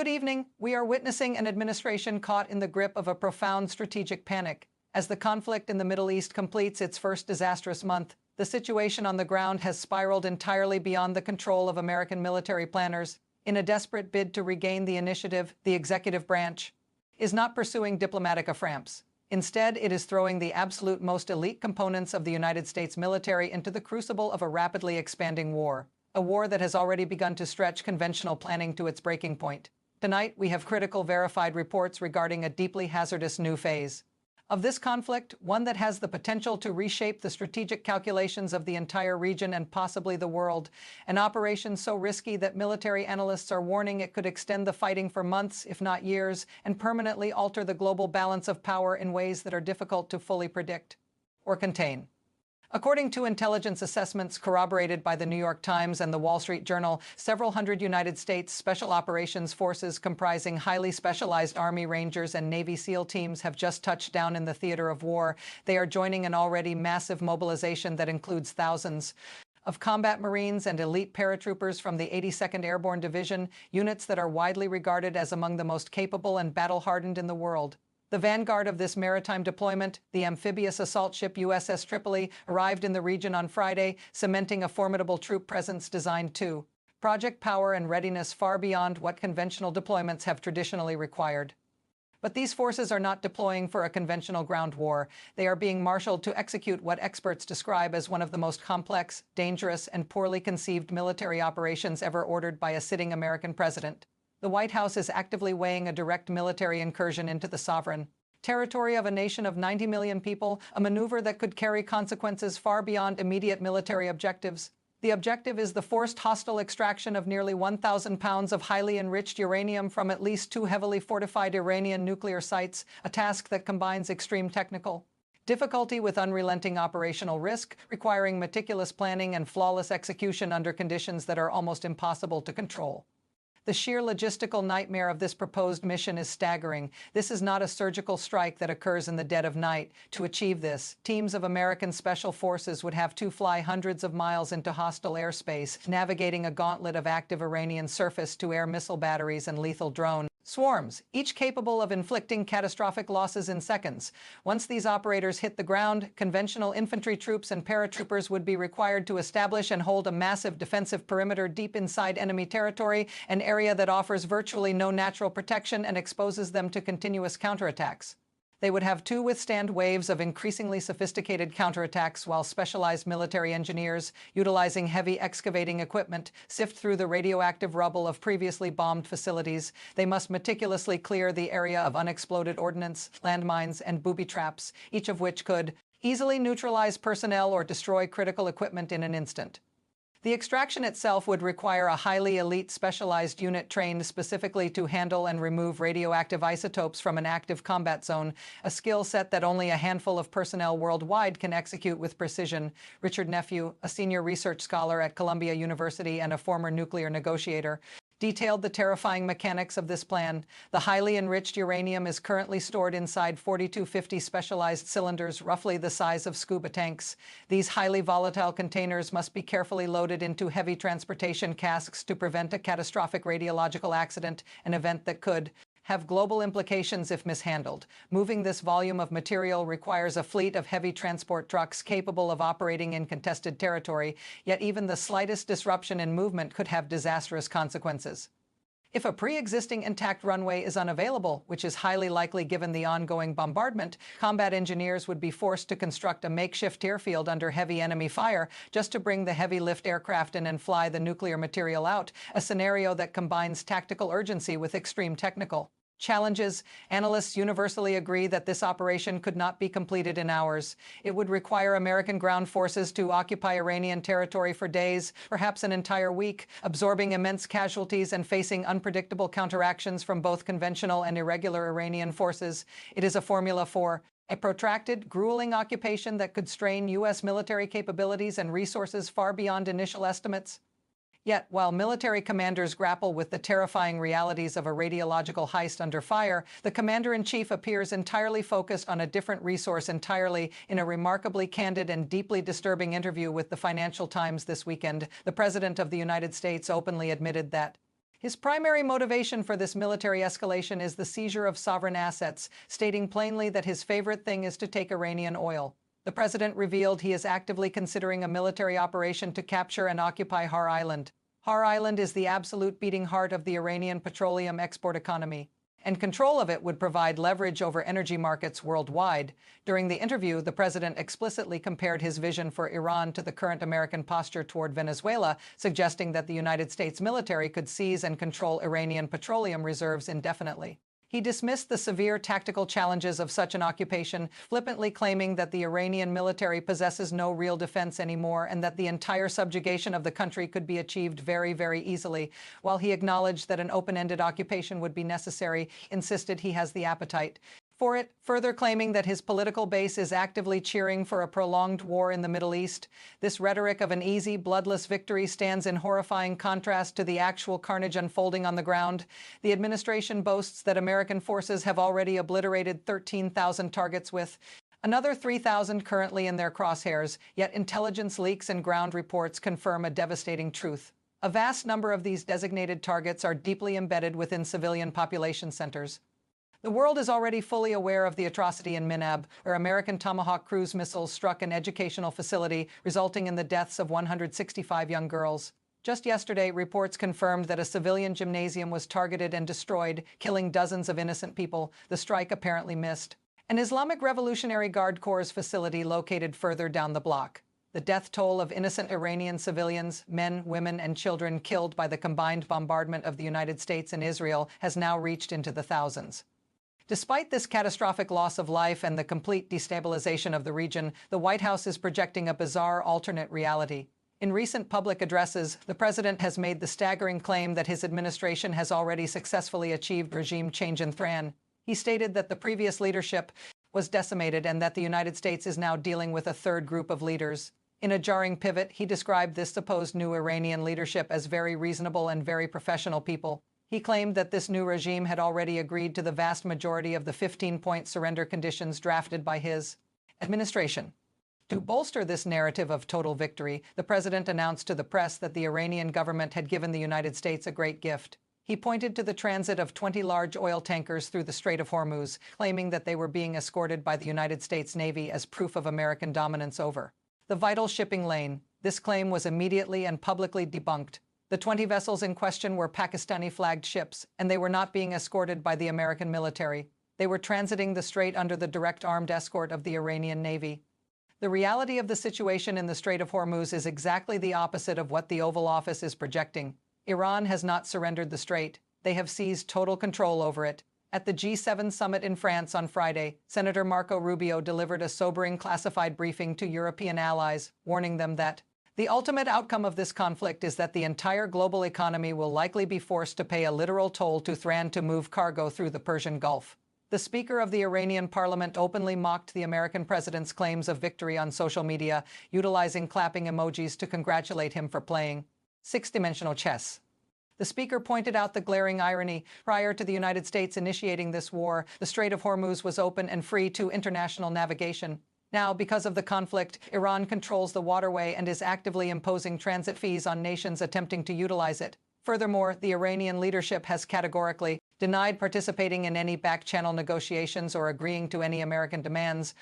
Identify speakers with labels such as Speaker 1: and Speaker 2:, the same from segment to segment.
Speaker 1: Good evening. We are witnessing an administration caught in the grip of a profound strategic panic. As the conflict in the Middle East completes its first disastrous month, the situation on the ground has spiraled entirely beyond the control of American military planners. In a desperate bid to regain the initiative, the executive branch is not pursuing diplomatic afframps. Instead, it is throwing the absolute most elite components of the United States military into the crucible of a rapidly expanding war. A war that has already begun to stretch conventional planning to its breaking point. Tonight, we have critical verified reports regarding a deeply hazardous new phase of this conflict, one that has the potential to reshape the strategic calculations of the entire region and possibly the world. An operation so risky that military analysts are warning it could extend the fighting for months, if not years, and permanently alter the global balance of power in ways that are difficult to fully predict or contain. According to intelligence assessments corroborated by the New York Times and the Wall Street Journal, several hundred United States Special Operations Forces comprising highly specialized Army Rangers and Navy SEAL teams have just touched down in the theater of war. They are joining an already massive mobilization that includes thousands of combat Marines and elite paratroopers from the 82nd Airborne Division, units that are widely regarded as among the most capable and battle-hardened in the world. The vanguard of this maritime deployment, the amphibious assault ship USS Tripoli, arrived in the region on Friday, cementing a formidable troop presence designed to project power and readiness far beyond what conventional deployments have traditionally required. But these forces are not deploying for a conventional ground war. They are being marshaled to execute what experts describe as one of the most complex, dangerous, and poorly conceived military operations ever ordered by a sitting American president. The White House is actively weighing a direct military incursion into the sovereign territory of a nation of 90 million people, a maneuver that could carry consequences far beyond immediate military objectives. The objective is the forced hostile extraction of nearly 1,000 pounds of highly enriched uranium from at least 2 heavily fortified Iranian nuclear sites, a task that combines extreme technical difficulty with unrelenting operational risk, requiring meticulous planning and flawless execution under conditions that are almost impossible to control. The sheer logistical nightmare of this proposed mission is staggering. This is not a surgical strike that occurs in the dead of night. To achieve this, teams of American special forces would have to fly hundreds of miles into hostile airspace, navigating a gauntlet of active Iranian surface-to-air missile batteries and lethal drone swarms, each capable of inflicting catastrophic losses in seconds. Once these operators hit the ground, conventional infantry troops and paratroopers would be required to establish and hold a massive defensive perimeter deep inside enemy territory, an area that offers virtually no natural protection and exposes them to continuous counterattacks. They would have to withstand waves of increasingly sophisticated counterattacks while specialized military engineers, utilizing heavy excavating equipment, sift through the radioactive rubble of previously bombed facilities. They must meticulously clear the area of unexploded ordnance, landmines, and booby traps, each of which could easily neutralize personnel or destroy critical equipment in an instant. The extraction itself would require a highly elite specialized unit trained specifically to handle and remove radioactive isotopes from an active combat zone, a skill set that only a handful of personnel worldwide can execute with precision. Richard Nephew, a senior research scholar at Columbia University and a former nuclear negotiator, detailed the terrifying mechanics of this plan. The highly enriched uranium is currently stored inside 4250 specialized cylinders, roughly the size of scuba tanks. These highly volatile containers must be carefully loaded into heavy transportation casks to prevent a catastrophic radiological accident, an event that could have global implications if mishandled. Moving this volume of material requires a fleet of heavy transport trucks capable of operating in contested territory, yet even the slightest disruption in movement could have disastrous consequences. If a pre-existing intact runway is unavailable, which is highly likely given the ongoing bombardment, combat engineers would be forced to construct a makeshift airfield under heavy enemy fire just to bring the heavy-lift aircraft in and fly the nuclear material out, a scenario that combines tactical urgency with extreme technical challenges. Analysts universally agree that this operation could not be completed in hours. It would require American ground forces to occupy Iranian territory for days, perhaps an entire week, absorbing immense casualties and facing unpredictable counteractions from both conventional and irregular Iranian forces. It is a formula for a protracted, grueling occupation that could strain U.S. military capabilities and resources far beyond initial estimates. Yet, while military commanders grapple with the terrifying realities of a radiological heist under fire, the commander-in-chief appears entirely focused on a different resource entirely. In a remarkably candid and deeply disturbing interview with the Financial Times this weekend, the President of the United States openly admitted that His primary motivation for this military escalation is the seizure of sovereign assets, stating plainly that his favorite thing is to take Iranian oil. The president revealed he is actively considering a military operation to capture and occupy Har Island. Har Island is the absolute beating heart of the Iranian petroleum export economy, and control of it would provide leverage over energy markets worldwide. During the interview, the president explicitly compared his vision for Iran to the current American posture toward Venezuela, suggesting that the United States military could seize and control Iranian petroleum reserves indefinitely. He dismissed the severe tactical challenges of such an occupation, flippantly claiming that the Iranian military possesses no real defense anymore and that the entire subjugation of the country could be achieved very, very easily. While he acknowledged that an open-ended occupation would be necessary, insisted he has the appetite for it, further claiming that his political base is actively cheering for a prolonged war in the Middle East. This rhetoric of an easy, bloodless victory stands in horrifying contrast to the actual carnage unfolding on the ground. The administration boasts that American forces have already obliterated 13,000 targets with another 3,000 currently in their crosshairs, yet intelligence leaks and ground reports confirm a devastating truth. A vast number of these designated targets are deeply embedded within civilian population centers. The world is already fully aware of the atrocity in Minab, where American Tomahawk cruise missiles struck an educational facility, resulting in the deaths of 165 young girls. Just yesterday, reports confirmed that a civilian gymnasium was targeted and destroyed, killing dozens of innocent people. The strike apparently missed an Islamic Revolutionary Guard Corps facility located further down the block. The death toll of innocent Iranian civilians, men, women, and children killed by the combined bombardment of the United States and Israel has now reached into the thousands. Despite this catastrophic loss of life and the complete destabilization of the region, the White House is projecting a bizarre alternate reality. In recent public addresses, the president has made the staggering claim that his administration has already successfully achieved regime change in Thran. He stated that the previous leadership was decimated and that the United States is now dealing with a third group of leaders. In a jarring pivot, he described this supposed new Iranian leadership as very reasonable and very professional people. He claimed that this new regime had already agreed to the vast majority of the 15-point surrender conditions drafted by his administration. To bolster this narrative of total victory, the president announced to the press that the Iranian government had given the United States a great gift. He pointed to the transit of 20 large oil tankers through the Strait of Hormuz, claiming that they were being escorted by the United States Navy as proof of American dominance over the vital shipping lane. This claim was immediately and publicly debunked. The 20 vessels in question were Pakistani-flagged ships, and they were not being escorted by the American military. They were transiting the strait under the direct armed escort of the Iranian Navy. The reality of the situation in the Strait of Hormuz is exactly the opposite of what the Oval Office is projecting. Iran has not surrendered the strait. They have seized total control over it. At the G7 summit in France on Friday, Senator Marco Rubio delivered a sobering classified briefing to European allies, warning them that the ultimate outcome of this conflict is that the entire global economy will likely be forced to pay a literal toll to Thran to move cargo through the Persian Gulf. The Speaker of the Iranian parliament openly mocked the American president's claims of victory on social media, utilizing clapping emojis to congratulate him for playing six-dimensional chess. The speaker pointed out the glaring irony. Prior to the United States initiating this war, the Strait of Hormuz was open and free to international navigation. Now, because of the conflict, Iran controls the waterway and is actively imposing transit fees on nations attempting to utilize it. Furthermore, the Iranian leadership has categorically denied participating in any back-channel negotiations or agreeing to any American demands.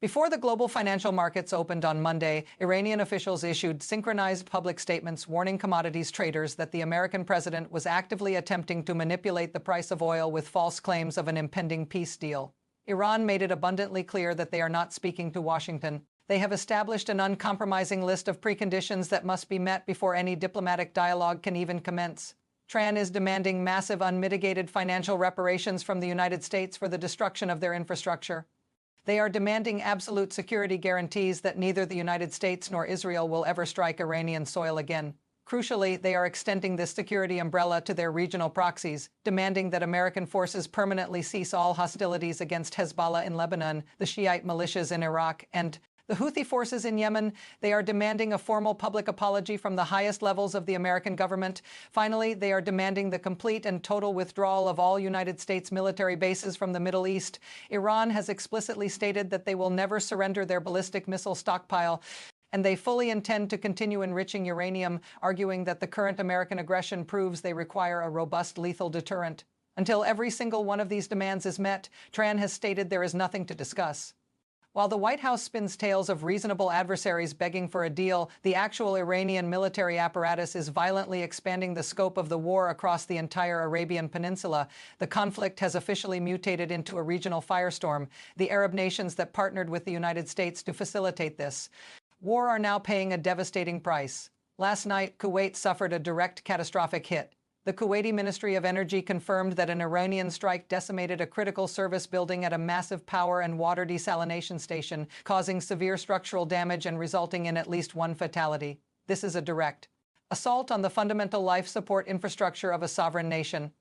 Speaker 1: Before the global financial markets opened on Monday, Iranian officials issued synchronized public statements warning commodities traders that the American president was actively attempting to manipulate the price of oil with false claims of an impending peace deal. Iran made it abundantly clear that they are not speaking to Washington. They have established an uncompromising list of preconditions that must be met before any diplomatic dialogue can even commence. Thran is demanding massive unmitigated financial reparations from the United States for the destruction of their infrastructure. They are demanding absolute security guarantees that neither the United States nor Israel will ever strike Iranian soil again. Crucially, they are extending this security umbrella to their regional proxies, demanding that American forces permanently cease all hostilities against Hezbollah in Lebanon, the Shiite militias in Iraq, and the Houthi forces in Yemen. They are demanding a formal public apology from the highest levels of the American government. Finally, they are demanding the complete and total withdrawal of all United States military bases from the Middle East. Iran has explicitly stated that they will never surrender their ballistic missile stockpile, and they fully intend to continue enriching uranium, arguing that the current American aggression proves they require a robust lethal deterrent. Until every single one of these demands is met, Tran has stated there is nothing to discuss. While the White House spins tales of reasonable adversaries begging for a deal, the actual Iranian military apparatus is violently expanding the scope of the war across the entire Arabian Peninsula. The conflict has officially mutated into a regional firestorm, the Arab nations that partnered with the United States to facilitate this war are now paying a devastating price. Last night, Kuwait suffered a direct catastrophic hit. The Kuwaiti Ministry of Energy confirmed that an Iranian strike decimated a critical service building at a massive power and water desalination station, causing severe structural damage and resulting in at least one fatality. This is a direct assault on the fundamental life support infrastructure of a sovereign nation.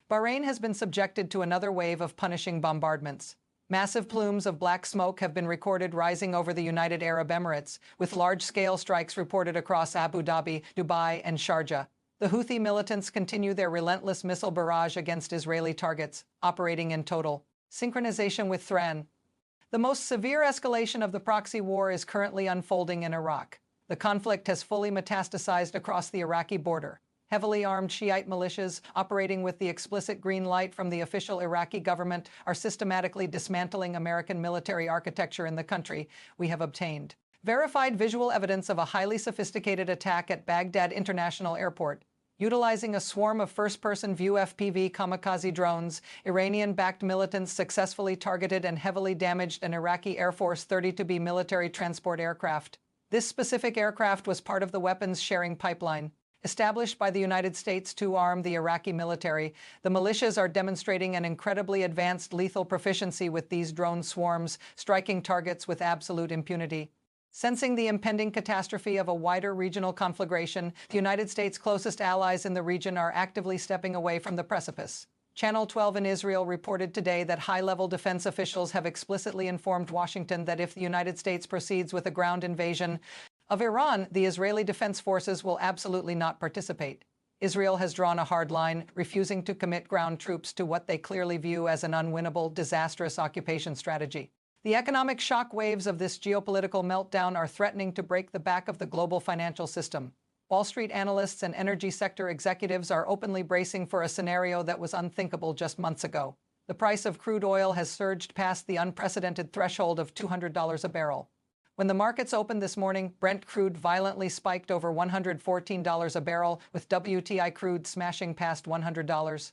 Speaker 1: Bahrain has been subjected to another wave of punishing bombardments. Massive plumes of black smoke have been recorded rising over the United Arab Emirates, with large-scale strikes reported across Abu Dhabi, Dubai, and Sharjah. The Houthi militants continue their relentless missile barrage against Israeli targets, operating in total synchronization with Thran. The most severe escalation of the proxy war is currently unfolding in Iraq. The conflict has fully metastasized across the Iraqi border. Heavily armed Shiite militias, operating with the explicit green light from the official Iraqi government, are systematically dismantling American military architecture in the country. We have obtained verified visual evidence of a highly sophisticated attack at Baghdad International Airport. Utilizing a swarm of first-person view FPV kamikaze drones, Iranian-backed militants successfully targeted and heavily damaged an Iraqi Air Force 32B military transport aircraft. This specific aircraft was part of the weapons-sharing pipeline established by the United States to arm the Iraqi military. The militias are demonstrating an incredibly advanced lethal proficiency with these drone swarms, striking targets with absolute impunity. Sensing the impending catastrophe of a wider regional conflagration, the United States' closest allies in the region are actively stepping away from the precipice. Channel 12 in Israel reported today that high-level defense officials have explicitly informed Washington that if the United States proceeds with a ground invasion of Iran, the Israeli Defense Forces will absolutely not participate. Israel has drawn a hard line, refusing to commit ground troops to what they clearly view as an unwinnable, disastrous occupation strategy. The economic shock waves of this geopolitical meltdown are threatening to break the back of the global financial system. Wall Street analysts and energy sector executives are openly bracing for a scenario that was unthinkable just months ago. The price of crude oil has surged past the unprecedented threshold of $200 a barrel. When the markets opened this morning, Brent crude violently spiked over $114 a barrel, with WTI crude smashing past $100.